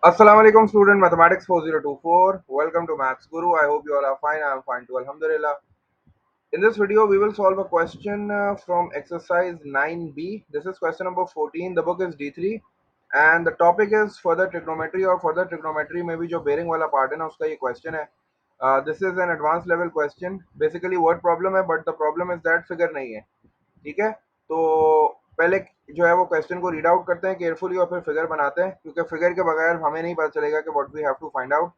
Assalamu alaikum student mathematics 4024. Welcome to Maths Guru. I hope you all are fine. I am fine too. Alhamdulillah. In this video we will solve a question from exercise 9b. This is question number 14. The book is D3 and the topic is further trigonometry और further trigonometry में भी जो bearing वाला part है ना उसका ये question है. This is an advanced level question. Basically word problem है but the problem is that figure नहीं है. ठीक है, तो पहले जो है वो क्वेश्चन को रीड आउट करते हैं केयरफुली और फिर फिगर बनाते हैं, क्योंकि फिगर के बगैर हमें नहीं पता चलेगा कि what we have to find out.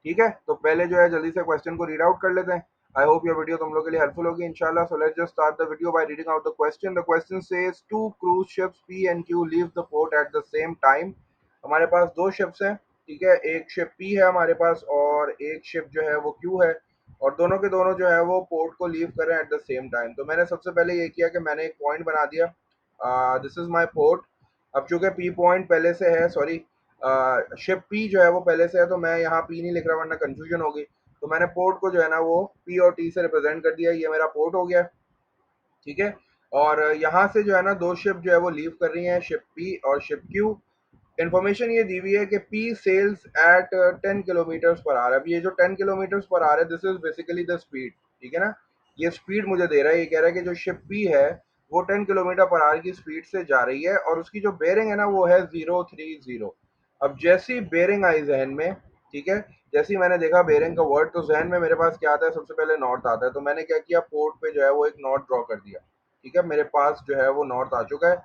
ठीक है, तो पहले जो है जल्दी से क्वेश्चन को रीड आउट कर लेते हैं। आई होप ये वीडियो तुम लोग के लिए हेल्पफुल होगी इंशाल्लाह। So let's just start the video by reading out the question. The question says two cruise ships P and Q leave the port at the same time. हमारे पास दो शिप्स हैं, ठीक है, एक शिप पी है हमारे पास और एक शिप जो है वो क्यू है, और दोनों के दोनों जो है वो पोर्ट को लीव कर रहे हैं एट द सेम टाइम। तो मैंने सबसे पहले ये किया कि मैंने एक पॉइंट बना दिया, दिस इज माय पोर्ट। अब चूंकि पी पॉइंट पहले से है, सॉरी शिप पी जो है वो पहले से है, तो मैं यहाँ पी नहीं लिख रहा वरना कंफ्यूजन होगी। तो मैंने पोर्ट को जो है ना वो पी और टी से रिप्रेजेंट कर दिया, ये मेरा पोर्ट हो गया। ठीक है, और यहाँ से जो है ना दो शिप जो है वो लीव कर रही हैं, शिप पी और शिप क्यू। इन्फॉर्मेशन ये दी हुई है कि P sails at 10 kilometres per hour. अब ये जो 10 किलोमीटर्स पर आवर है, this is basically the speed. ठीक है ना, ये स्पीड मुझे दे रहा है, ये कह रहा है कि जो शिप पी है वो 10 किलोमीटर पर आवर की स्पीड से जा रही है और उसकी जो बेरिंग है ना वो है 030। अब जैसी बेरिंग आई जहन में, ठीक है, जैसे ही मैंने देखा बेरिंग का वर्ड, तो जहन में मेरे पास क्या आता है, सबसे पहले नॉर्थ आता है। तो मैंने क्या किया, पोर्ट पे जो है वो एक नॉर्थ ड्रॉ कर दिया। ठीक है, मेरे पास जो है वो नॉर्थ आ चुका है।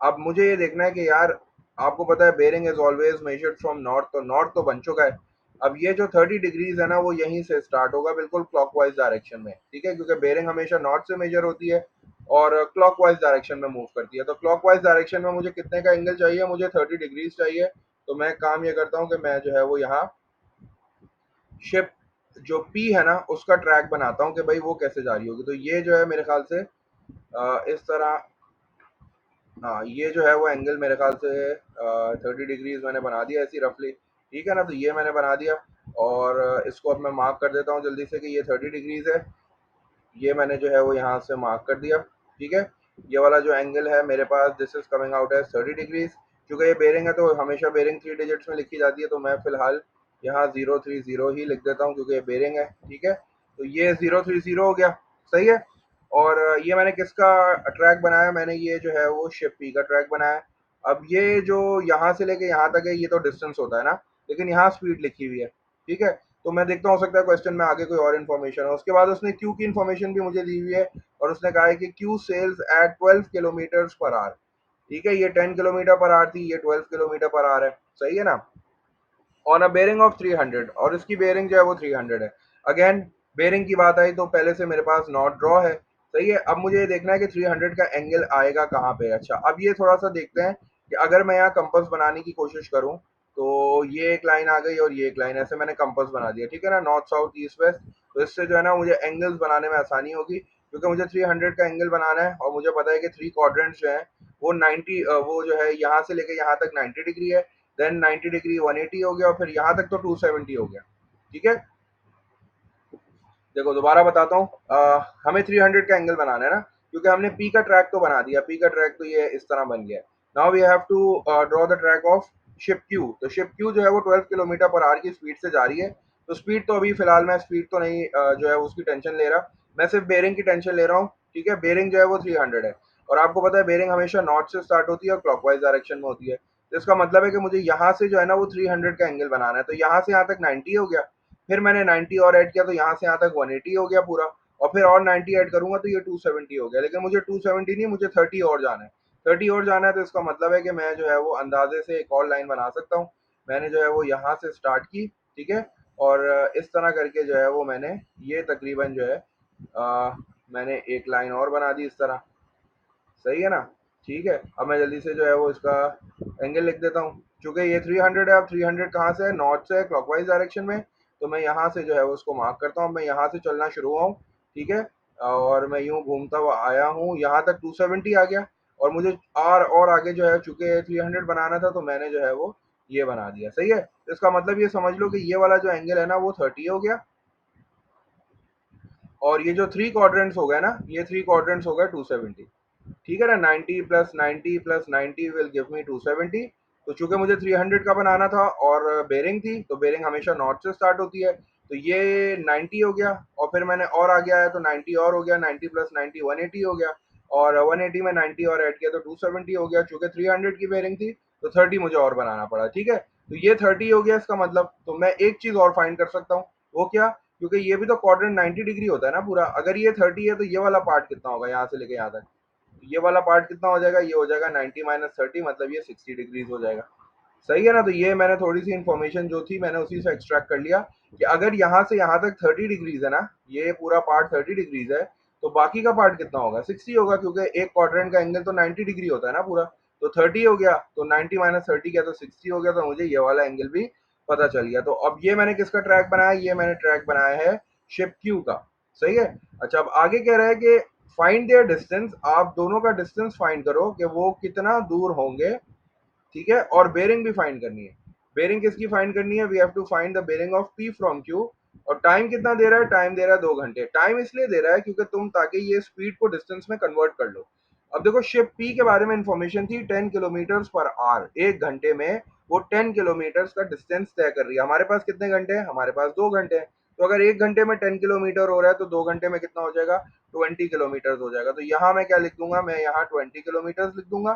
अब मुझे ये देखना है कि यार, आपको पता है bearing is always measured from north, तो नॉर्थ तो बन चुका है। अब ये जो 30 डिग्रीज है ना वो यहीं से स्टार्ट होगा, बिल्कुल क्लॉकवाइज डायरेक्शन में। ठीक है, क्योंकि बेरिंग हमेशा नॉर्थ से मेजर होती है और क्लॉकवाइज डायरेक्शन में मूव करती है। तो क्लॉकवाइज डायरेक्शन में मुझे कितने का एंगल चाहिए, मुझे 30 डिग्रीज चाहिए। तो मैं काम ये करता हूँ कि मैं जो है वो यहाँ शिप जो पी है ना उसका ट्रैक बनाता हूँ कि भाई वो कैसे जा रही होगी। तो ये जो है मेरे ख्याल से इस तरह, हाँ ये जो है वो एंगल मेरे ख्याल से 30 डिग्रीज मैंने बना दिया ऐसी रफली। ठीक है ना, तो ये मैंने बना दिया और इसको अब मैं मार्क कर देता हूँ जल्दी से कि ये 30 डिग्रीज है। ये मैंने जो है वो यहाँ से मार्क कर दिया। ठीक है, ये वाला जो एंगल है मेरे पास, this is coming out as 30 degrees. क्योंकि ये बेरिंग है तो हमेशा बेरिंग 3 डिजिट्स में लिखी जाती है, तो मैं फिलहाल यहाँ 030 ही लिख देता हूँ क्योंकि ये बेरिंग है। ठीक है, तो ये 030 हो गया, सही है। और ये मैंने किसका ट्रैक बनाया, मैंने ये जो है वो शिप पी का ट्रैक बनाया। अब ये जो यहाँ से लेके यहाँ तक है ये तो डिस्टेंस होता है ना, लेकिन यहाँ स्पीड लिखी हुई है। ठीक है, तो मैं देखता हूँ, हो सकता है क्वेश्चन में आगे कोई और इन्फॉर्मेशन हो। उसके बाद उसने क्यू की इन्फॉर्मेशन भी मुझे दी हुई है और उसने कहा है कि Q sails at 12 kilometre per hour. ठीक है, ये 10 किलोमीटर पर आवर थी, ये 12 किलोमीटर पर आवर है, सही है ना, ऑन अ बेरिंग ऑफ 300, और इसकी बेरिंग जो है वो 300 है। अगेन बेरिंग की बात आई तो पहले से मेरे पास नॉट ड्रॉ है, सही है। अब मुझे ये देखना है कि 300 का एंगल आएगा कहाँ पे। अच्छा, अब ये थोड़ा सा देखते हैं कि अगर मैं यहाँ कंपास बनाने की कोशिश करूँ, तो ये एक लाइन आ गई और ये एक लाइन, ऐसे मैंने कंपास बना दिया। ठीक है ना, नॉर्थ साउथ ईस्ट वेस्ट। तो इससे जो है ना मुझे एंगल्स बनाने में आसानी होगी, क्योंकि मुझे 300 का एंगल बनाना है और मुझे पता है कि थ्री क्वाड्रेंट्स जो है वो 90, वो जो है यहाँ से लेके यहाँ तक 90 डिग्री है, देन 90 डिग्री 180 हो गया और फिर यहाँ तक तो 270 हो गया। ठीक है, देखो दोबारा बताता हूँ, हमें 300 का एंगल बनाना है ना, क्योंकि हमने पी का ट्रैक तो बना दिया, पी का ट्रैक तो ये इस तरह बन गया। Now we have to draw the track of ship Q. तो शिप क्यू जो है वो 12 किलोमीटर पर आवर की स्पीड से जा रही है। तो स्पीड तो अभी फिलहाल मैं स्पीड तो नहीं जो है उसकी टेंशन ले रहा, मैं सिर्फ बेरिंग की टेंशन ले रहा हूँ। ठीक है, बेरिंग जो है वो 300 है और आपको पता है बेरिंग हमेशा नॉर्थ से स्टार्ट होती है और क्लॉकवाइज डायरेक्शन में होती है। तो इसका मतलब है कि मुझे यहाँ से जो है ना वो 300 का एंगल बनाना है। तो यहाँ से यहाँ तक 90 हो गया, फिर मैंने 90 और ऐड किया तो यहाँ से यहाँ तक 180 हो गया पूरा, और फिर और 90 ऐड करूंगा तो ये 270 हो गया। लेकिन मुझे 270 नहीं, मुझे 30 और जाना है, 30 और जाना है। तो इसका मतलब है कि मैं जो है वो अंदाजे से एक और लाइन बना सकता हूँ। मैंने जो है वो यहाँ से स्टार्ट की, ठीक है, और इस तरह करके जो है वो मैंने ये तकरीबन जो है मैंने एक लाइन और बना दी इस तरह, सही है ना। ठीक है, अब मैं जल्दी से जो है वो इसका एंगल लिख देता हूँ। चूंकि ये 300 है, अब 300 कहाँ से है, नॉर्थ से है, क्लॉकवाइज डायरेक्शन में। तो मैं यहाँ से जो है वो उसको मार्क करता हूँ, मैं यहाँ से चलना शुरू हुआ हूँ। ठीक है, और मैं यूँ घूमता हुआ आया हूँ, यहाँ तक 270 आ गया और मुझे और आगे जो है चूंकि 300 बनाना था तो मैंने जो है वो ये बना दिया, सही है। तो इसका मतलब ये समझ लो कि ये वाला जो एंगल है ना वो 30 हो गया, और ये जो थ्री क्वाड्रेंट्स हो गए ना, ये थ्री क्वाड्रेंट्स हो गए 270। ठीक है ना, 90 plus 90 plus 90 will give me 270, तो चूंकि मुझे 300 का बनाना था और बेरिंग थी, तो बेरिंग हमेशा नॉर्थ से स्टार्ट होती है, तो ये 90 हो गया, और फिर मैंने और आ गया है तो 90 और हो गया, 90 प्लस 90 180 हो गया, और 180 में 90 और ऐड किया तो 270 हो गया। चूंकि 300 की बेरिंग थी तो 30 मुझे और बनाना पड़ा, ठीक है। तो ये 30 हो गया इसका मतलब। तो मैं एक चीज और फाइंड कर सकता हूँ, वो क्या, क्योंकि ये भी तो क्वाड्रेंट 90 डिग्री होता है ना पूरा। अगर ये 30 है तो ये वाला पार्ट कितना होगा यहाँ से लेके यहाँ तक, तो ये वाला पार्ट कितना हो जाएगा, ये हो जाएगा 90 माइनस 30, मतलब ये 60 डिग्रीज हो जाएगा। सही है ना। तो ये मैंने थोड़ी सी इन्फॉर्मेशन जो थी मैंने उसी से एक्सट्रैक्ट कर लिया कि अगर यहाँ से यहाँ तक 30 डिग्रीज है ना, ये पूरा पार्ट 30 डिग्रीज है, तो बाकी का पार्ट कितना होगा, 60 होगा, क्योंकि एक क्वाड्रेंट का एंगल तो 90 डिग्री होता है ना पूरा। तो 30 हो गया, तो 90 माइनस 30 किया तो 60 हो गया, तो मुझे ये वाला एंगल भी पता चल गया। तो अब ये मैंने किसका ट्रैक बनाया, ये मैंने ट्रैक बनाया है शिप क्यू का। सही है। अच्छा, अब आगे कह रहा है कि फाइंड देयर डिस्टेंस, आप दोनों का डिस्टेंस फाइंड करो कि वो कितना दूर होंगे, ठीक है। और बेरिंग भी फाइंड करनी है। बेरिंग किसकी फाइंड करनी है, we have to find the bearing of P from Q. और टाइम कितना दे रहा है, टाइम दे रहा है 2 घंटे। टाइम इसलिए दे रहा है क्योंकि तुम ताकि ये स्पीड को डिस्टेंस में कन्वर्ट कर लो। अब देखो, शिप पी के बारे में इंफॉर्मेशन थी 10 किलोमीटर पर आवर, 1 घंटे में वो 10 किलोमीटर का डिस्टेंस तय कर रही है। हमारे पास कितने घंटे हैं, हमारे पास 2 घंटे हैं। तो अगर 1 घंटे में 10 किलोमीटर हो रहा है तो 2 घंटे में कितना हो जाएगा, 20 किलोमीटर हो जाएगा। तो यहाँ मैं क्या लिख दूंगा, मैं यहाँ 20 किलोमीटर लिख दूंगा,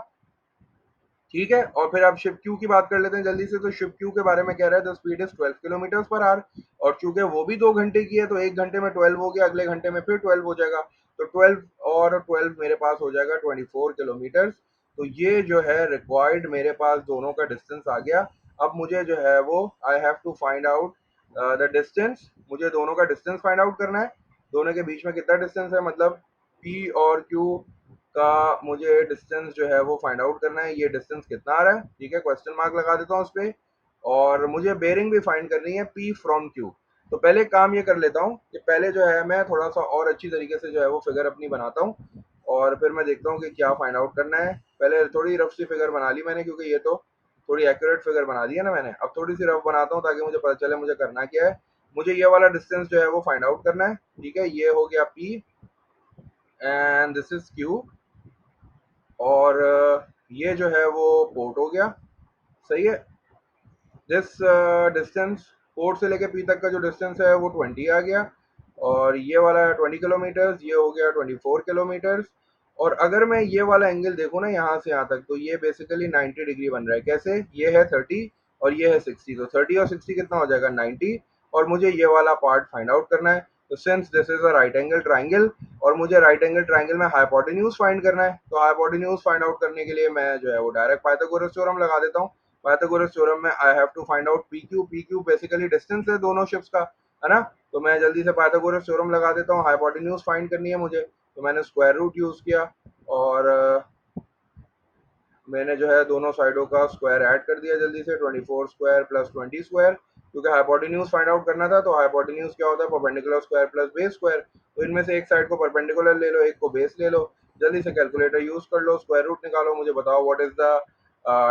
ठीक है। और फिर अब शिप क्यू की बात कर लेते हैं जल्दी से। तो शिप क्यू के बारे में कह रहा है the speed is 12 kilometre per our, और चूंकि वो भी 2 घंटे की है तो 1 घंटे में 12 हो गया, अगले घंटे में फिर 12 हो जाएगा, तो 12 और 12 मेरे पास हो जाएगा 24 किलोमीटर। तो ये जो है रिक्वायर्ड मेरे पास दोनों का डिस्टेंस आ गया। अब मुझे जो है वो I have to find out the distance, मुझे दोनों का डिस्टेंस फाइंड आउट करना है। दोनों के बीच में कितना डिस्टेंस है, मतलब पी और क्यू का मुझे डिस्टेंस जो है वो फाइंड आउट करना है। ये डिस्टेंस कितना आ रहा है, ठीक है, क्वेश्चन मार्क लगा देता हूँ उस पर। और मुझे बेरिंग भी फाइंड करनी है पी फ्रॉम क्यू। तो पहले काम ये कर लेता हूँ कि पहले जो है मैं थोड़ा सा और अच्छी तरीके से जो है वो फिगर अपनी बनाता हूँ, और फिर मैं देखता हूँ कि क्या फाइंड आउट करना है। पहले थोड़ी रफ सी फिगर बना ली मैंने, क्योंकि ये तो थोड़ी एक्यूरेट फिगर बना दी है ना मैंने। अब थोड़ी सी रफ बनाता हूँ ताकि मुझे पता चले मुझे करना क्या है। मुझे ये वाला डिस्टेंस जो है वो फाइंड आउट करना है, ठीक है। ये हो गया P and this is Q, और ये जो है वो पोर्ट हो गया। सही है। दिस डिस्टेंस पोर्ट से लेके पी तक का जो डिस्टेंस है वो 20 आ गया, और ये वाला 20 किलोमीटर, ये हो गया 24 किलोमीटर। और अगर मैं ये वाला एंगल देखूँ ना यहाँ से यहाँ तक, तो ये बेसिकली 90 डिग्री बन रहा है। कैसे, ये है 30 और ये है 60, तो 30 और 60 कितना हो जाएगा, 90। और मुझे ये वाला पार्ट फाइंड आउट करना है। तो since this is a right angle triangle, और मुझे राइट एंगल ट्राइंगल में हाइपोटेन्यूज फाइंड करना है, तो हाइपोटेन्यूज फाइंड आउट करने के लिए मैं जो है वो डायरेक्ट पाइथागोरस थ्योरम लगा देता हूँ। पाइथागोरस थ्योरम में I have to find out P Q. P Q basically distance है दोनों शिप्स का, है ना। तो मैं जल्दी से पाइथागोरस थ्योरम लगा देता हूँ। हाइपोटेन्यूज फाइंड करनी है मुझे, तो मैंने स्क्वायर रूट यूज किया, और मैंने जो है दोनों साइडों का स्क्वायर ऐड कर दिया जल्दी से, 24 स्क्वायर प्लस 20 स्क्वायर, क्योंकि हाइपोटेन्यूज फाइंड आउट करना था। तो हाइपोटेन्यूज क्या होता है, perpendicular square plus base square. तो इनमें से एक साइड को परपेंडिकुलर ले लो, एक को बेस ले लो। जल्दी से कैलकुलेटर यूज कर लो, स्क्वायर रूट निकालो, मुझे बताओ what is the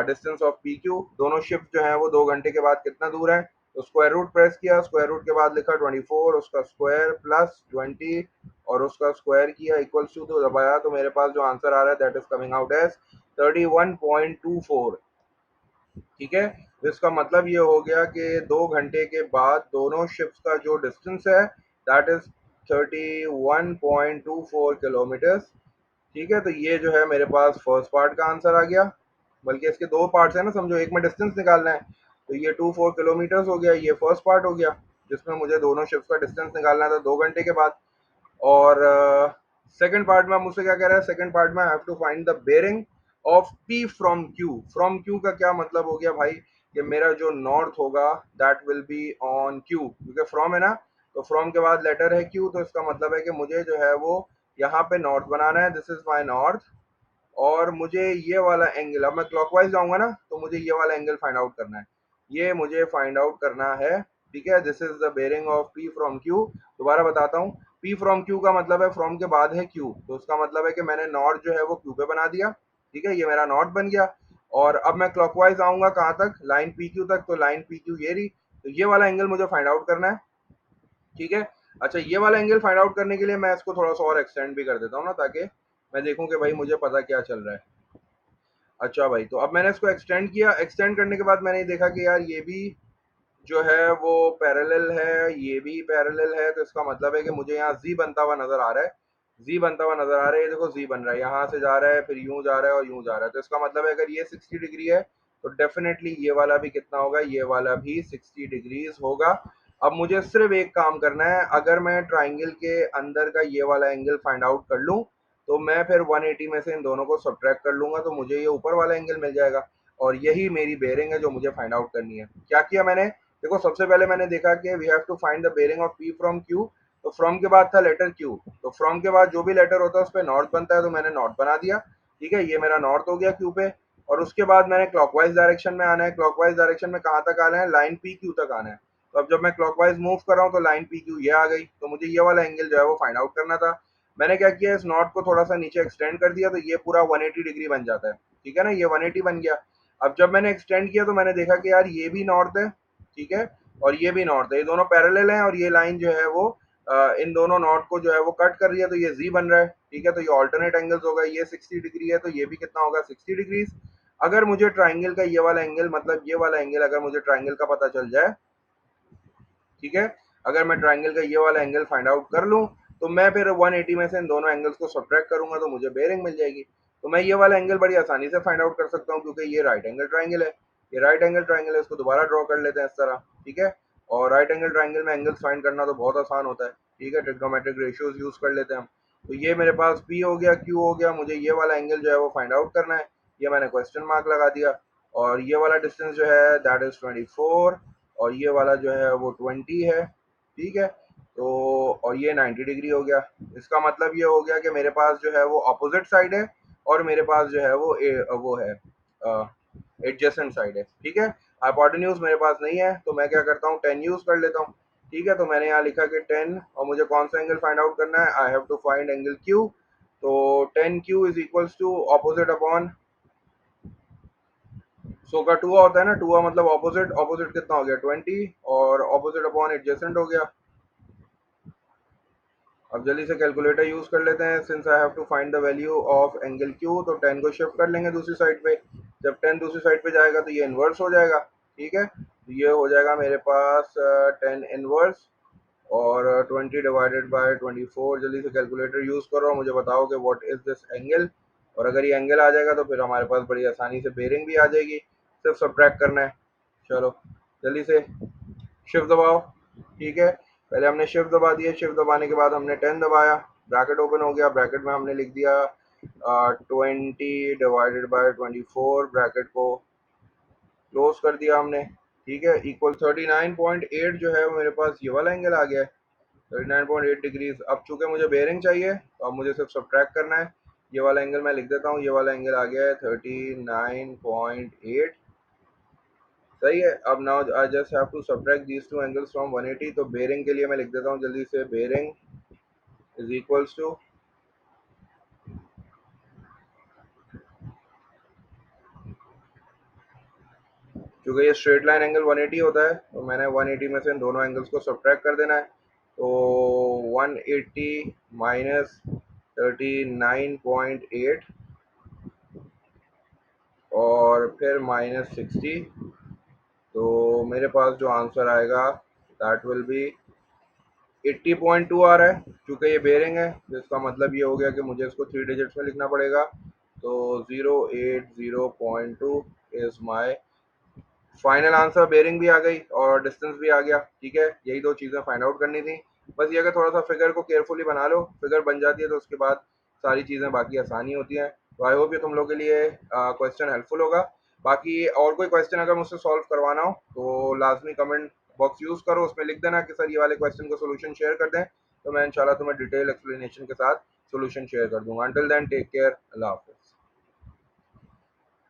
distance of P Q. दोनों शिफ्ट जो है वो 2 घंटे के बाद कितना दूर है। तो स्क्वायर रूट प्रेस किया, स्क्वायर रूट के बाद लिखा 24, उसका स्क्वायर प्लस 20 और उसका स्क्वायर किया इक्वल्स टू, तो दबाया, तो मेरे पास जो आंसर आ रहा है that is coming out as 31.24, ठीक है। तो इसका मतलब ये हो गया कि 2 घंटे के बाद दोनों शिप्स का जो डिस्टेंस है दैट इज 31.24 किलोमीटर, ठीक है। तो ये जो है मेरे पास फर्स्ट पार्ट का आंसर आ गया। बल्कि इसके दो पार्ट्स हैं ना, समझो, एक में डिस्टेंस निकालना है। तो ये 24 किलोमीटर हो गया, ये फर्स्ट पार्ट हो गया जिसमें मुझे दोनों शिप्स का डिस्टेंस निकालना था 2 घंटे के बाद। और सेकंड पार्ट में मुझसे क्या कह रहा है, सेकंड पार्ट में I have to find the bearing of P from Q. From Q का क्या मतलब हो गया भाई, कि मेरा जो नॉर्थ होगा that will be on Q, क्योंकि फ्रॉम है ना, तो फ्रॉम के बाद लेटर है क्यू, तो इसका मतलब है कि मुझे जो है वो यहाँ पे नॉर्थ बनाना है, दिस इज माई नॉर्थ। और मुझे ये वाला एंगल, अब मैं क्लॉकवाइज जाऊंगा ना, तो मुझे ये वाला एंगल फाइंड आउट करना है, ये मुझे फाइंड आउट करना है, ठीक है। This is the bearing of P from Q. दोबारा बताता हूँ, पी फ्रॉम क्यू का मतलब है फ्रॉम के बाद है क्यू, तो उसका मतलब है कि मैंने नॉर्थ जो है वो क्यू पे बना दिया, ठीक है, ये मेरा नॉर्थ बन गया। और अब मैं क्लॉकवाइज आऊंगा कहाँ तक, लाइन पी क्यू तक, तो लाइन पी क्यू ये रही, तो ये वाला एंगल मुझे फाइंड आउट करना है, ठीक है। अच्छा, ये वाला एंगल फाइंड आउट करने के लिए मैं इसको थोड़ा सा और एक्सटेंड भी कर देता हूँ ना, ताकि मैं देखूं कि भाई मुझे पता क्या चल रहा है। अच्छा भाई, तो अब मैंने इसको एक्सटेंड किया, एक्सटेंड करने के बाद मैंने देखा कि यार ये भी जो है वो पैरेलल है, ये भी पैरेलल है, तो इसका मतलब है कि मुझे यहाँ जी बनता हुआ नजर आ रहा है, जी बनता हुआ नजर आ रहा है, ये देखो जी बन रहा है, यहाँ से जा रहा है, फिर यूं जा रहा है और यूं जा रहा है, तो इसका मतलब है अगर ये 60 डिग्री है तो डेफिनेटली ये वाला भी कितना होगा, ये वाला भी 60 डिग्रीज होगा। अब मुझे सिर्फ एक काम करना है, अगर मैं ट्राइंगल के अंदर का ये वाला एंगल फाइंड आउट कर लूँ तो मैं फिर 180 में से इन दोनों को सब्ट्रैक्ट कर लूंगा, तो मुझे ये ऊपर वाला एंगल मिल जाएगा, और यही मेरी बेरिंग है जो मुझे फाइंड आउट करनी है। क्या किया मैंने, देखो सबसे पहले मैंने देखा कि we have to find the bearing of P from Q, तो फ्रॉम के बाद था लेटर क्यू, तो फ्रॉम के बाद जो भी लेटर होता है उस पर नॉर्थ बनता है, तो मैंने नॉर्थ बना दिया। ठीक है, ये मेरा नॉर्थ हो गया क्यू पे, और उसके बाद मैंने क्लॉकवाइज डायरेक्शन में आना है, क्लॉकवाइज डायरेक्शन में कहाँ तक आना है, लाइन पी क्यू तक आना है। तो अब जब मैं क्लॉकवाइज मूव कर रहा हूँ तो लाइन पी क्यू ये आ गई, तो मुझे ये वाला एंगल जो है वो फाइंड आउट करना था। मैंने क्या किया, इस नॉट को थोड़ा सा नीचे एक्सटेंड कर दिया, तो ये पूरा 180 डिग्री बन जाता है। ठीक है ना, ये 180 बन गया। अब जब मैंने एक्सटेंड किया तो मैंने देखा कि यार ये भी नॉर्थ है, ठीक है, और ये भी नॉर्थ है, ये दोनों पैरेलल हैं, और ये लाइन जो है वो इन दोनों नॉट को जो है वो कट कर रही है, तो ये जी बन रहा है। ठीक है, तो ये ऑल्टरनेट एंगल्स होगा, ये 60 डिग्री है तो ये भी कितना होगा, 60 डिग्रीज। अगर मुझे ट्राइंगल का ये वाला एंगल, मतलब ये वाला एंगल अगर मुझे ट्राइंगल का पता चल जाए, ठीक है, अगर मैं ट्राइंगल का ये वाला एंगल फाइंड आउट कर लूँ तो मैं फिर 180 में से इन दोनों एंगल्स को सब्ट्रैक्ट करूंगा तो मुझे बेरिंग मिल जाएगी। तो मैं ये वाला एंगल बड़ी आसानी से फाइंड आउट कर सकता हूँ, क्योंकि ये राइट एंगल ट्राइंगल है, ये राइट एंगल ट्राइंगल है, इसको दोबारा ड्रॉ कर लेते हैं इस तरह। ठीक है, और राइट एंगल ट्राइंगल में एंगल्स फाइंड करना तो बहुत आसान होता है। ठीक है, ट्रिग्नोमेट्रिक रेशियोज यूज कर लेते हैं हम। तो ये मेरे पास पी हो गया, क्यू हो गया, मुझे ये वाला एंगल जो है वो फाइंड आउट करना है, ये मैंने क्वेश्चन मार्क लगा दिया। और ये वाला डिस्टेंस जो है दैट इज 24, और ये वाला जो है वो 20 है। ठीक है, तो और ये 90 डिग्री हो गया। इसका मतलब ये हो गया कि मेरे पास जो है वो अपोजिट साइड है, और मेरे पास जो है वो है एडजेसेंट साइड है। ठीक है, हाइपोटेन्यूज मेरे पास नहीं है, तो मैं क्या करता हूँ, 10 यूज कर लेता हूँ। ठीक है, तो मैंने यहाँ लिखा कि 10, और मुझे कौन सा एंगल फाइंड आउट करना है, I have to find angle Q. तो 10 Q is equals to opposite upon, so का टू होता है ना, टू मतलब ऑपोजिट, ऑपोजिट कितना हो गया 20, और ऑपोजिट अपॉन एडजेसेंट हो गया। अब जल्दी से कैलकुलेटर यूज कर लेते हैं, since I have to find the value of angle Q, तो 10 को शिफ्ट कर लेंगे दूसरी साइड पे। जब 10 दूसरी साइड पे जाएगा तो ये इन्वर्स हो जाएगा। ठीक है, तो ये हो जाएगा मेरे पास 10 इनवर्स, और 20 डिवाइडेड बाय 24। जल्दी से कैलकुलेटर यूज करो, मुझे बताओ कि व्हाट इज दिस एंगल, और अगर ये एंगल आ जाएगा तो फिर हमारे पास बड़ी आसानी से बेरिंग भी आ जाएगी, सिर्फ सब्ट्रैक्ट करना है। चलो जल्दी से शिफ्ट दबाओ। ठीक है, पहले हमने शिफ्ट दबा दिया, शिफ्ट दबाने के बाद हमने 10 दबाया, ब्रैकेट ओपन हो गया, ब्रैकेट में हमने लिख दिया 20 डिवाइडेड बाय 24, ब्रैकेट को क्लोज कर दिया हमने। ठीक है, इक्वल 39.8 जो है वो मेरे पास ये वाला एंगल आ गया है, 39.8 डिग्रीज। अब चूंकि मुझे बेरिंग चाहिए तो अब मुझे सिर्फ सब्ट्रैक्ट करना है, ये वाला एंगल मैं लिख देता हूँ, ये वाला एंगल आ गया है 39.8। सही है, अब now I just have to subtract these two angles from 180, तो बेरिंग के लिए मैं लिख देता हूँ जल्दी से, बेरिंग इज इक्वल्स टू, क्योंकि ये स्ट्रेट लाइन एंगल 180 होता है तो मैंने 180 में से इन दोनों एंगल्स को सब्ट्रैक्ट कर देना है। तो 180 माइनस 39.8, और फिर माइनस 60, तो मेरे पास जो आंसर आएगा दैट विल बी 80.2 आ रहा है। क्योंकि ये बेरिंग है तो इसका मतलब ये हो गया कि मुझे इसको 3 डिजिट्स में लिखना पड़ेगा, तो 080.2 is my final answer. Bearing भी आ गई और डिस्टेंस भी आ गया। ठीक है, यही दो चीज़ें फाइंड आउट करनी थी। बस ये, अगर थोड़ा सा फिगर को केयरफुली बना लो, फिगर बन जाती है तो उसके बाद सारी चीज़ें बाकी आसानी होती हैं। तो आई होप ये तुम लोग के लिए क्वेश्चन हेल्पफुल होगा। बाकी और कोई क्वेश्चन अगर मुझसे सॉल्व करवाना हो तो लाजमी कमेंट बॉक्स यूज़ करो, उसमें लिख देना कि सर ये वाले क्वेश्चन का सोल्यूशन शेयर कर दें, तो मैं इंशाल्लाह तुम्हें डिटेल एक्सप्लेनेशन के साथ सोल्यूशन शेयर कर दूंगा। अंटिल देन टेक केयर, अल्लाह हाफिज़।